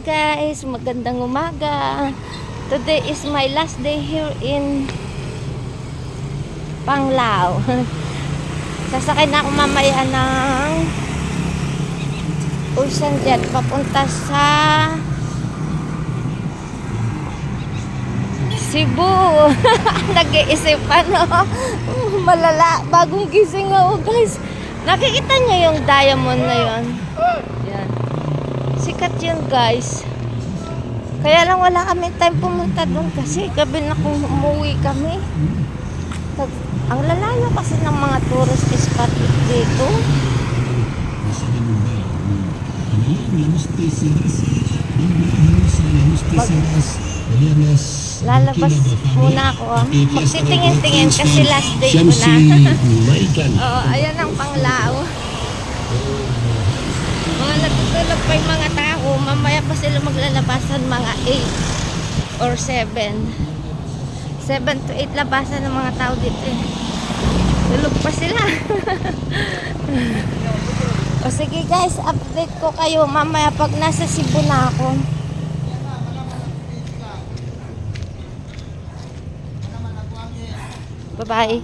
guys, magandang umaga. Today is my last day here in Panglao. Sasakay na ako mamaya ng Ocean Jet papunta sa Cebu. Nag-iisipan, no? Malala, bagong gising ako guys. Nakikita niyo yung diamond na yon? Yan. Sikat yun guys. Kaya lang wala kami time pumunta doon kasi gabi na kung umuwi kami. Ang lalayo kasi ng mga tourist spot dito. Lalabas muna ako. Magsitingin-tingin kasi last day ko na. Oo, ayan ang Panglao. Mga natutulog pa yung mga tao. Mamaya pa sila maglalabasan mga 8 or 7. 7 to 8 labasan ng mga tao dito eh. Tulog pa sila. O sige guys, update ko kayo mamaya pag nasa Cebu na ako. Bye-bye.